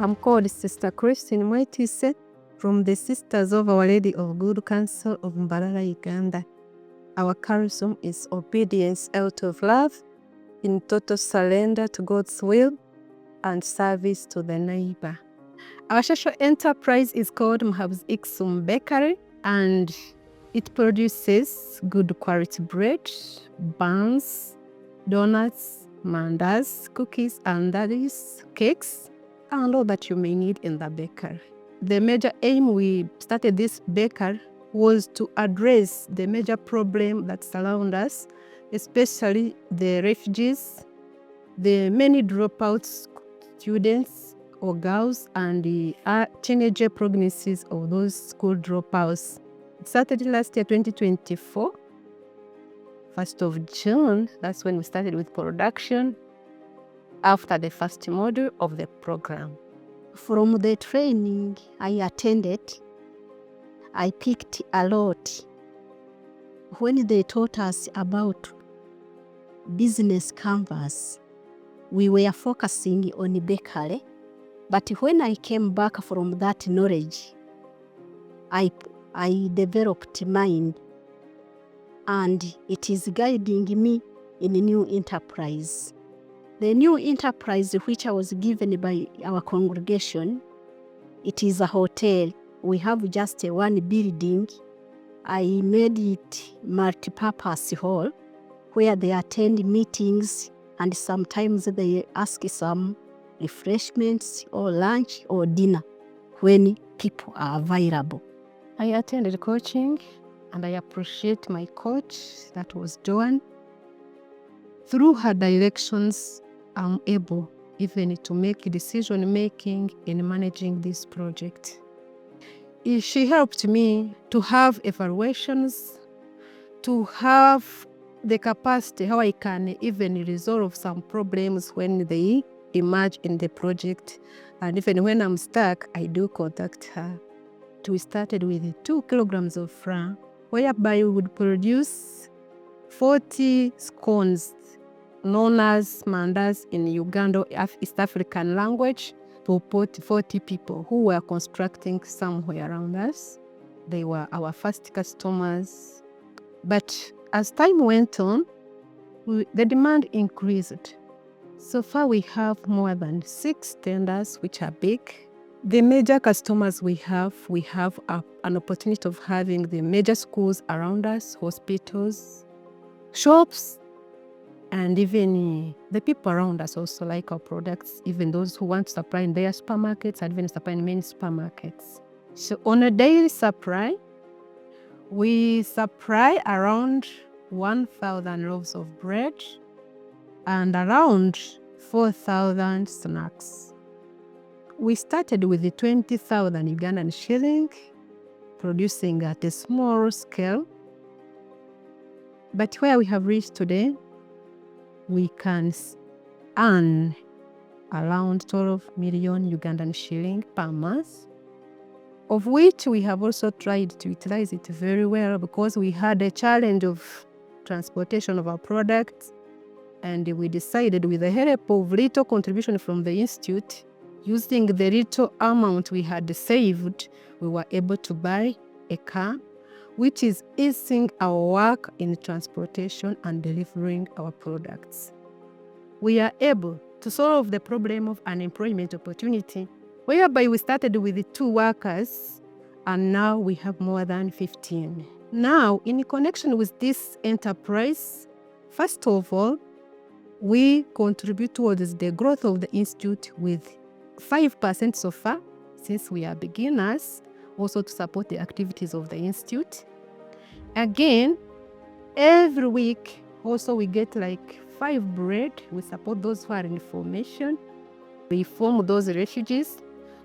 I'm called Sister Christine Mwaitise from the Sisters of Our Lady of Good Counsel of Mbarara, Uganda. Our charism is obedience out of love, in total surrender to God's will, and service to the neighbor. Our social enterprise is called Muhabuzi Hicsum Bakery, and it produces good quality bread, buns, donuts, mandas, cookies, and daddies, cakes, and all that you may need in the bakery. The major aim we started this bakery was to address the major problem that surround us, especially the refugees, the many dropouts students or girls, and the teenager pregnancies of those school dropouts. It started last year, 2024, 1st of June. That's when we started with production after the first module of the program. From the training I attended, I picked a lot. When they taught us about business canvas, we were focusing on bakery, but when I came back from that knowledge, I developed mind, and it is guiding me in a new enterprise. The new enterprise which I was given by our congregation, it is a hotel. We have just one building. I made it multi-purpose hall where they attend meetings, and sometimes they ask some refreshments or lunch or dinner when people are available. I attended coaching, and I appreciate my coach, that was Joan. Through her directions, I'm able even to make decision making in managing this project. She helped me to have evaluations, to have the capacity how I can even resolve some problems when they emerge in the project. And even when I'm stuck, I do contact her. We started with 2 kilograms of flour, whereby we would produce 40 scones, known as mandas in Uganda, East African language, to 40 people who were constructing somewhere around us. They were our first customers. But as time went on, the demand increased. So far we have more than 6 tenders, which are big. The major customers we have an opportunity of having the major schools around us, hospitals, shops, and even the people around us also like our products, even those who want to supply in their supermarkets and even supply in many supermarkets. So on a daily supply, we supply around 1,000 loaves of bread and around 4,000 snacks. We started with the 20,000 Ugandan shilling, producing at a small scale. But where we have reached today, we can earn around 12 million Ugandan shilling per month, of which we have also tried to utilize it very well because we had a challenge of transportation of our products, and we decided, with the help of little contribution from the Institute, using the little amount we had saved, we were able to buy a car, which is easing our work in transportation and delivering our products. We are able to solve the problem of unemployment opportunity, whereby we started with 2 workers, and now we have more than 15. Now, in connection with this enterprise, first of all, we contribute towards the growth of the Institute with 5% so far, since we are beginners, also to support the activities of the Institute. Again, every week, also we get like 5 bread. We support those who are in formation. We form those refugees.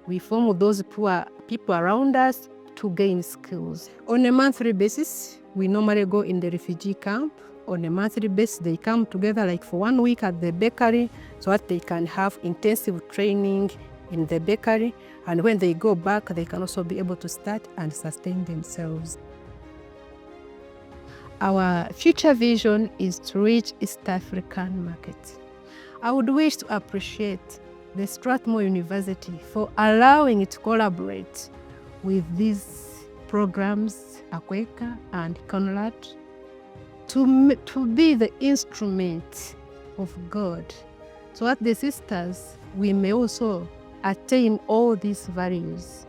We form those poor people around us to gain skills. On a monthly basis, we normally go in the refugee camp. On a monthly basis, they come together like for 1 week at the bakery so that they can have intensive training in the bakery. And when they go back, they can also be able to start and sustain themselves. Our future vision is to reach East African market. I would wish to appreciate the Strathmore University for allowing it to collaborate with these programs, Akweka and Conrad, to be the instrument of God, so that the sisters, we may also attain all these values